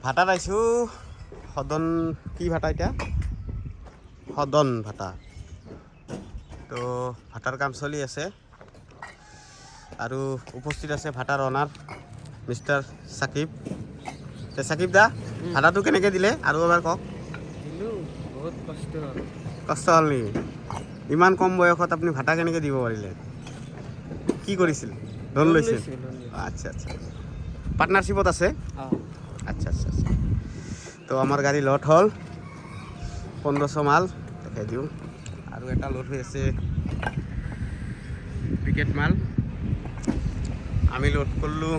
ভাটাত আইছোঁ সদন কি ভাটা এটা সদন ভাটা তো ভাটাৰ কাম চলি আছে আৰু উপস্থিত আছে ভাটাৰ অনাৰ মিষ্টাৰ সাকিব তে সাকিব দা ভাটাটো কেনেকৈ দিলে আৰু এবাৰ কওক দিলোঁ বহুত কষ্ট হ'ল নেকি ইমান কম বয়সত আপুনি ভাটা কেনেকৈ দিব পাৰিলে কি কৰিছিল লোন লৈছিল আচ্ছা আচ্ছা পাৰ্টনাৰশ্বিপত আছে আচ্ছা আচ্ছা আচ্ছা তো আমাৰ গাড়ী লট হ'ল 1500 মাল দেখাই দিওঁ আৰু এটা লট হৈ আছে পিকেট মাল আমি লোড করলো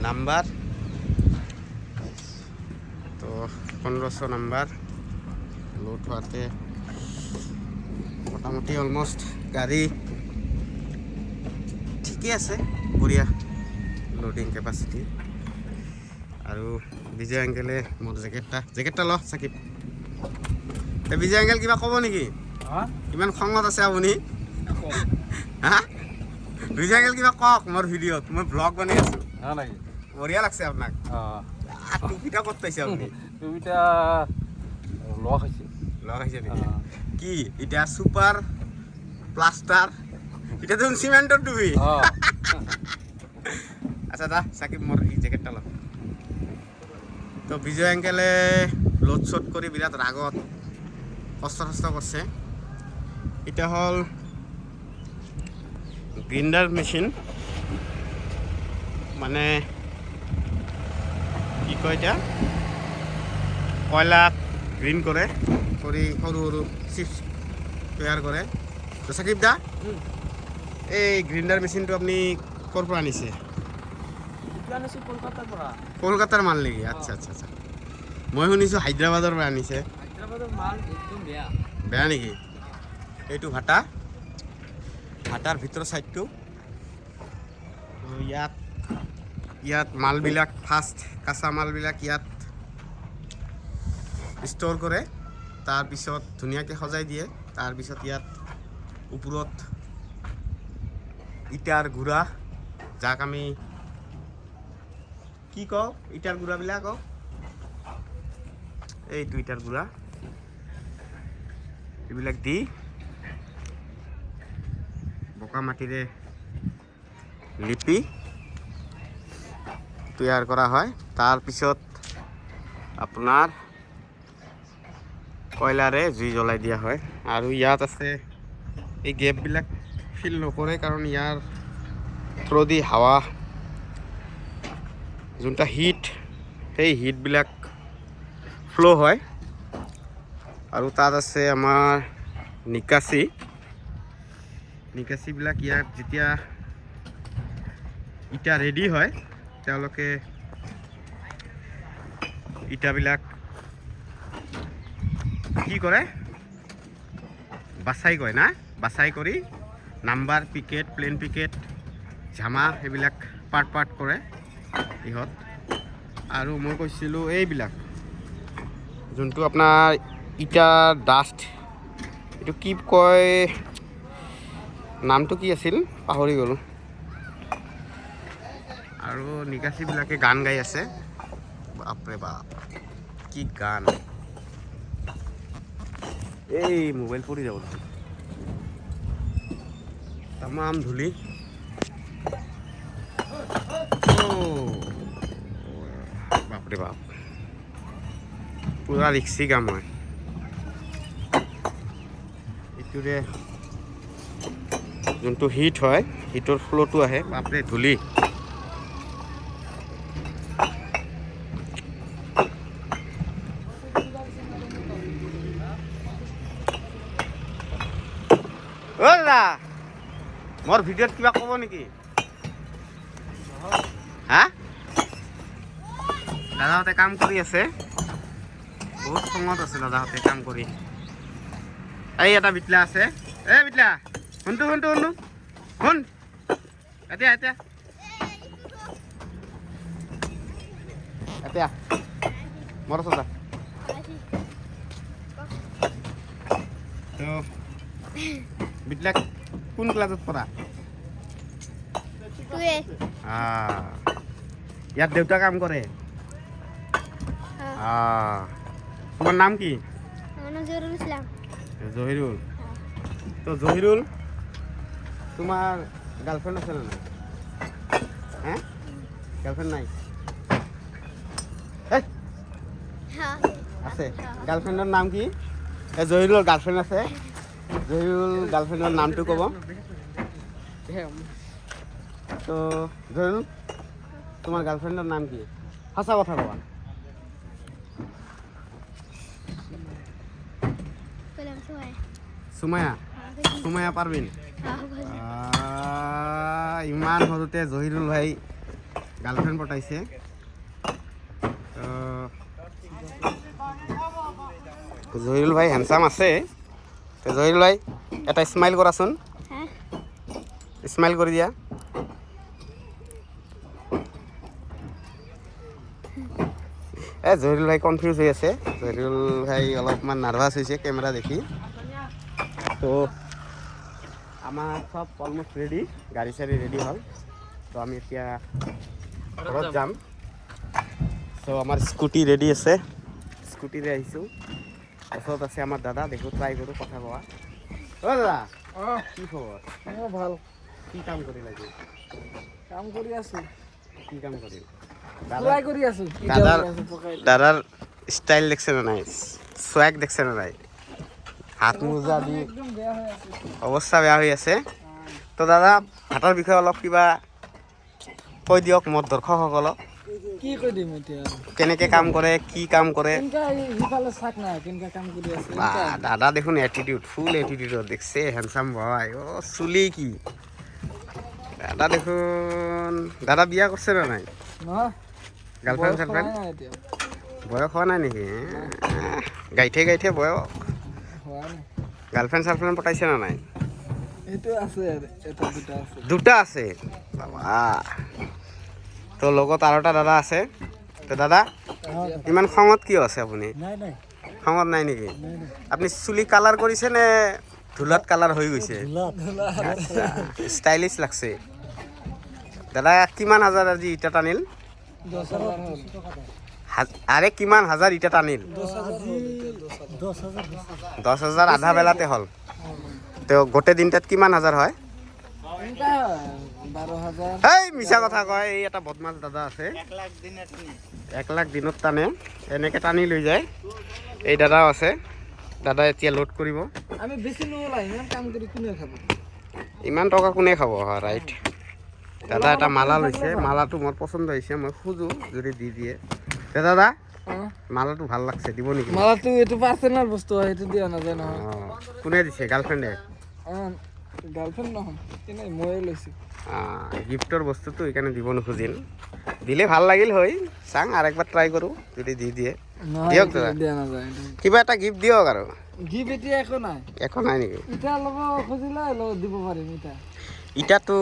নাম্বার তো 1500 নাম্বার লোড হওয়াতে মোটামুটি অলমোস্ট গাড়ি ঠিকই আছে বঢ়িয়া লোডিং ক্যাপাসিটি আৰু বিজয় আঙ্কেলে মোৰ জেকেটটা ল সাকিব বিজয় আঙ্কেল কিবা ক'ব নেকি ইমান খঙত আছে আপুনি হা বিজয় আঙ্কেল কিবা কওক মোৰ ভিডিঅ'ত মই ব্লগ বনাই আছোঁ বঢ়িয়া লাগছে আপোনাক টুপিটা ক'ত পাইছে আপুনি টুপিটা লগ হৈছে নেকি কি এতিয়া সুপাৰ প্লাষ্টাৰ এতিয়া দেখোন চিমেণ্টৰ টুপি আচ্ছা দা সাকিব মোৰ এই জেকেটটা ল তো বিজয় আঙ্কেলে লোড শ্বট কৰি বিৰাট ৰাগত কষ্ট কৰিছে এটা হ'ল গ্ৰিণ্ডাৰ মেচিন মানে কি কয় এতিয়া কয়লা গ্ৰীণ কৰে কৰি সৰু সৰু চিপছ তৈয়াৰ কৰে তো সাকিব দা এই গ্ৰিণ্ডাৰ মেচিনটো আপুনি ক'ৰ পৰা আনিছে কলকাতাৰ মাল নেকি আচ্ছা আচ্ছা আচ্ছা মই শুনিছোঁ হায়দৰাবাদৰ পৰা আনিছে বেয়া নেকি এইটো ভাটাৰ ভিতৰ চাইডটো ইয়াত মালবিলাক ফাৰ্ষ্ট কাঁচা মালবিলাক ইয়াত ষ্ট'ৰ কৰে তাৰপিছত ধুনীয়াকৈ সজাই দিয়ে তাৰপিছত ইয়াত ওপৰত ইটাৰ গুড়া যাক আমি কি কওঁ ইটাৰ গুড়াবিলাক কওঁ এইটো ইটাৰ গুড়া এইবিলাক দি বোকা মাটিৰে লিপি তৈয়াৰ কৰা হয় তাৰপিছত আপোনাৰ কয়লাৰে জুই জ্বলাই দিয়া হয় আৰু ইয়াত আছে এই গেপবিলাক ফিল নকৰে কাৰণ ইয়াৰ থ্ৰুদি হাৱা যোনটা হিট সেই হিটবিলাক ফ্লো হয় আৰু তাত আছে আমাৰ নিকাচিবিলাক ইয়াত যেতিয়া ইটা ৰেডি হয় তেওঁলোকে ইটাবিলাক কি কৰে বাছাই কৰি নাম্বাৰ পিকেট প্লেন পিকেট ঝামা সেইবিলাক পাৰ্ট কৰে ইহঁত আৰু মই কৈছিলোঁ এইবিলাক যোনটো আপোনাৰ ইটা ডাষ্ট এইটো কি কয় নামটো কি আছিল পাহৰি গ'লোঁ আৰু নিকাচিবিলাকে গান গাই আছে বাপৰে বাপ কি গান এই মোবাইল পৰি যাব তামাম ধূলি বাপৰে বাপ পুৰা ৰিক্সি কাম হয় এইটোৰে যোনটো হিট হয় হিটৰ ফ্ল'টো আহে বাপৰে ধূলি দাদা মোৰ ভিডিঅ'ত কিবা ক'ব নেকি হা দাদাহঁতে কাম কৰি আছে বহুত খঙত আছে দাদাহঁতে কাম কৰি এই এটা বিটলা আছে এই বিটলা শুনটো শুন এতিয়া মোৰ ওচৰত তো বিটলা কোন ক্লাছত পঢ়া ইয়াত দেউতা কাম কৰে তোমার নাম কি? নজরুল ইসলাম। জহিরুল। তো জহিরুল, তোমার গার্লফ্রেন্ড আছে না নাই? হ্যাঁ, গার্লফ্রেন্ড নাই? এই, হ্যাঁ আছে। গার্লফ্রেন্ডের নাম কি? জহিৰুলৰ গার্লফ্রেন্ড আছে। জহিরুল গার্লফ্রেন্ডের নামটো ক'ব। তো জহিরুল, তোমার গার্লফ্রেন্ডের নাম কি? সঁচা কথা ক'বা। কলাম সোহাই। সুমায়া? সুমায়া পারবিন? ইমান সৰুতে জহিৰুল ভাই গাৰ্লফ্ৰেন্ড পটাইছে। তো জহিৰুল ভাই হ্যান্ডসাম আছে। তো জহিৰুল ভাই এটা স্মাইল কৰাচোন। হ্যাঁ স্মাইল কৰি দিয়া। জহিৰুল ভাই কনফিউজ হৈ আছে। জহিৰুল ভাই অলপমান নাৰ্ভাছ হৈছে কেমেৰা দেখি। তো আমাৰ সব অলমোষ্ট ৰেডি, গাড়ী চাড়ী ৰেডি হ'ল। তো আমি এতিয়া ঘৰত যাম। তো আমাৰ স্কুটি ৰেডি আছে, স্কুটিৰে আহিছোঁ। ওচৰত আছে আমাৰ দাদা, দেখো ট্ৰাই কৰোঁ কথা কোৱা। অ দাদা, কি খবৰ? ভাল কি কাম কৰি লাগে? কাম কৰি আছো, কি কাম কৰি? ট্ৰাই কৰি আছো। দাদাৰ ষ্টাইল দেখছে না নাই? সোৱাগ দেখছে না নাই? হাত মোজা দি একদম বেয়া হৈ আছে। অৱস্থা বেয়া হৈ আছে। তো দাদা, হাতৰ বিষয়ে অলপ কিবা কৈ দিয়ক মোৰ দৰ্শকসকলক। কি কৈ দিম এতিয়া? কেনেকৈ কাম কৰে, কি কাম কৰে? কেনেকা সিফালে চাক নাই, কেনেকা কাম কৰি আছে। দাদা দেখোন এটিটিউড, ফুল এটিটিউডত দেখছে। হেণ্ডসাম বয়। চুলি কি দাদা দেখোন। দাদা বিয়া কৰিছে না নাই? নহয়, গাৰ্লফ্ৰেণ্ড চাৰ্লফ্ৰেণ্ড নাই এতিয়া বয়স হোৱা নাই নেকি? গাইঠে গাইঠে বয়স। হোৱা নাই। গাৰ্লফ্ৰেণ্ড চাৰ্লফ্ৰেণ্ড পটাইছে না নাই? এইটো আছে, এটা দুটা আছে। দুটা আছে বাবা। তো লগত আৰু এটা দাদা আছে। তো দাদা, ইমান খঙত কিয় আছে আপুনি? নাই নাই খঙত নাই নেকি? আপুনি চুলি কালাৰ কৰিছে নে ধূলাত কালাৰ হৈ গৈছে? ষ্টাইলিছ লাগছে। দাদা কিমান হাজাৰ আজি ইটা টানিল? 10,000 হ'ল। আৰে কিমান হাজাৰ ইটা টানিল? 10,000 আধা বেলাতে হ'ল। তো গোটেই দিনটাত কিমান হাজাৰ হয়? এনেকা 12,000। এই মিছা কথা কয়। এই এটা বদমাছ দাদা আছে, 1,00,000 দিনত টানে। এনেকৈ টানি লৈ যায়। এই দাদাও আছে। দাদা এতিয়া লোড কৰিব। আমি বেছি নোলাই, ইমান কাম কৰি কোনে খাব? ইমান টকা কোনে খাব? ৰাইট। দাদা এটা মালা লৈছে। মালাটো মোৰ পচন্দ হৈছে, মই খোজোঁ যদি দি দিয়ে। দাদা, মালাটো ভাল লাগছে, দিব নেকি? মালাটো এইটো পাৰ্চনেল বস্তু হয়, সেইটো দিয়া নাযায় নহয়। কোনে দিছে? গাৰ্লফ্ৰেণ্ডে? গাৰ্লফ্ৰেণ্ড নহয়, এনে ময়ে লৈছোঁ। গিফ্টৰ বস্তুটো সেইকাৰণে দিব নোখোজিল। দিলে ভাল লাগিল হয়। চাং আৰু একবাৰ ট্ৰাই কৰোঁ যদি দি দিয়ে। দিয়ক দাদা, দিয়া নাযায়। কিবা এটা গিফ্ট দিয়ক আৰু। গিফ্ট এতিয়া একো নাই। একো নাই নেকি? ইটা ল'ব খুজিলে দিব পাৰিম। ইটা ইটাতো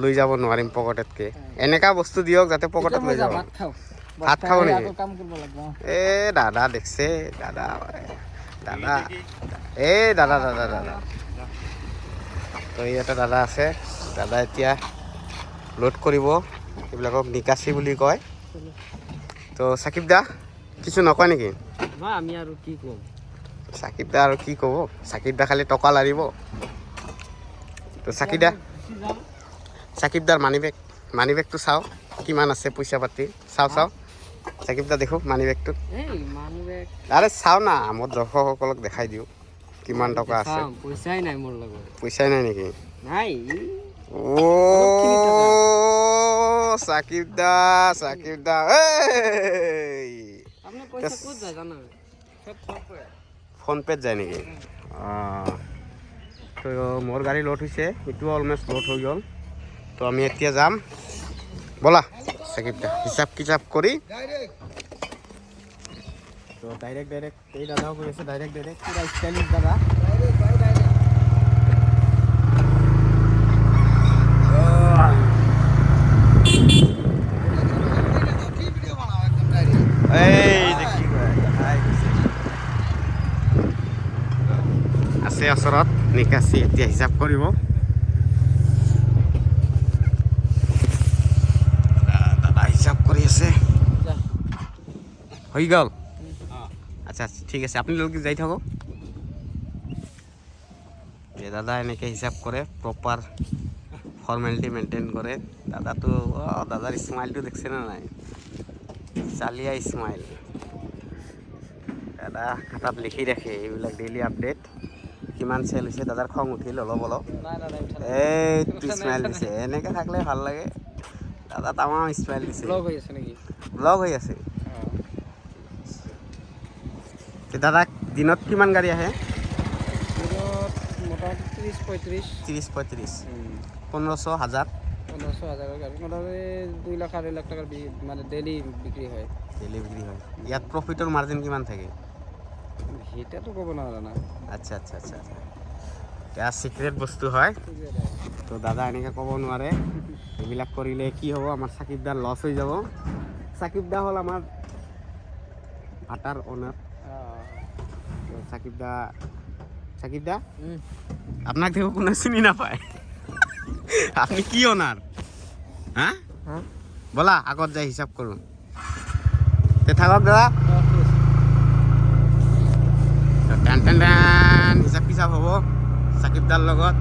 লৈ যাব নোৱাৰিম পকেটতকৈ। এনেকা বস্তু দিয়ক যাতে পকেটত লৈ যাব। ভাত খাওঁ, ভাত খাওঁ নেকি? আকৌ কাম কৰিব লাগিব। এ দাদা দেখছে, দাদা দাদা এই দাদা দাদা দাদা। তো ইয়াতে দাদা আছে। দাদা এতিয়া লোড কৰিব। এইবিলাকক নিকাচি বুলি কয়। তো সাকিব দা কিছু নকয় নেকি? আমি আৰু কি ক'ম? সাকিব দা আৰু কি ক'ব? সাকিব দা খালি টকা লাৰিব। তো সাকিব দাৰ মানি বেগটো চাওঁ কিমান আছে পইচা পাতি। চাওঁ সাকিব দা দেখো মানি বেগটো। আৰে চাওঁ না, মোৰ দৰ্শকসকলক দেখাই দিওঁ কিমান টকা আছে। পইচাই নাই মোৰ লগত। পইচাই নাই নেকি? নাই। সাকিব দা আপুনি পইচা ক'ত যায় জানা? ফোন পেত যায় নেকি? তো মোৰ গাড়ী লোড হৈছে, এইটোও অলমষ্ট লোড হৈ গ'ল। তো আমি এতিয়া যাম। ব'লা সাকিব দা, হিচাপ কিতাপ কৰি। তো ডাইৰেক্ট এই দাদাও কৈ আছে ডাইৰেক্ট পুৰা ষ্টাইলিছ দাদা। আছে ওচৰত নিকাচি, এতিয়া হিচাপ কৰিব। দাদা হিচাপ কৰি আছে। হৈ গ'ল আচ্ছা আচ্ছা ঠিক আছে আপোনালোকে যাই থাকক দাদা এনেকৈ হিচাপ কৰে প্ৰপাৰ ফৰ্মেলিটি মেইনটেইন কৰে দাদাটো দাদাৰ স্মাইলটো দেখছে না নাই চালিয়া স্মাইল দাদা খাতাত লিখি ৰাখে এইবিলাক ডেইলি আপডেট কিমান চেল হৈছে দাদাৰ খং উঠিল অলপ অলপ নাই নাই নাই উঠা নাই। এইটো স্মাইল দিছে এনেকৈ থাকিলে ভাল লাগে দাদা তামাম স্মাইল দিছে ব্লগ হৈ আছে নেকি ব্লগ হৈ আছে দাদা দিনত কিমান গাড়ী আহে মোটামুটি 30-35 1500 1000 1500,000 গাড়ী মোটামুটি 2 লাখ 2.5 লাখ টাকার মানে ডেইলি বিক্রি হয় ডেইলি বিক্ৰী হয় ইয়াত প্ৰফিটৰ মাৰ্জিন কিমান থাকে সেটাতো ক'ব নোৱাৰা না আচ্ছা আচ্ছা আচ্ছা এতিয়া চিক্ৰেট বস্তু হয় তো দাদা এনেকৈ ক'ব নোৱাৰে এইবিলাক কৰিলে কি হ'ব আমাৰ সাকিবদাৰ লছ হৈ যাব সাকিবদা হ'ল আমাৰ ভাটাৰ অনাৰ সাকিবদা আপোনাক দেখো কোনো চিনি নাপায় আপনি কি অনার হ্যাঁ বলা আগত যাই হিসাব করুন তে থাকক দাদা টেন টেন টেন হিসাব কিতাব হ'ব সাকিবদাৰ লগত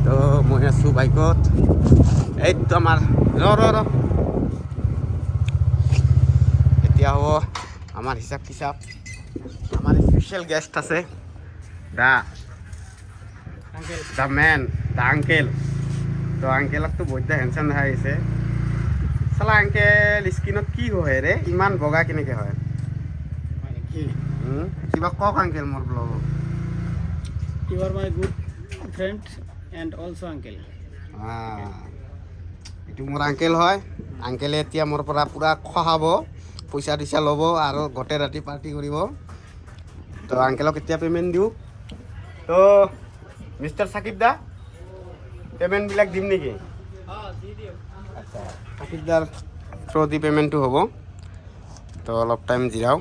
তো মই আছো বাইকত এইটো আমাৰ ৰ এতিয়া হ'ব আমাৰ হিসাব কিতাব আমাৰ স্পেশাল গেষ্ট আছে দ্য মেন দ্য আংকেল তো আংকেলকতো বহুত হেণ্ডচাম দেখা আহিছে চালা আংকেল স্কিনত কি হয় ৰে ইমান বগা কেনেকৈ হয় কিবা কওক আংকেল মোৰ ব্লগত You are my good friend and also uncle. এইটো মোৰ আংকেল হয় আংকেলে এতিয়া মোৰ পৰা পূৰা খহাব পইচা দিছা ল'ব আৰু গোটেই ৰাতি পাৰ্টি কৰিব তো আংকেলক এতিয়া পে'মেণ্ট দিওঁ তো মিষ্টাৰ সাকিবদা পে'মেণ্টবিলাক দিম নেকি আচ্ছা সাকিবদাৰ থ্ৰু দি পে'মেণ্টটো হ'ব তো অলপ টাইম জিৰাও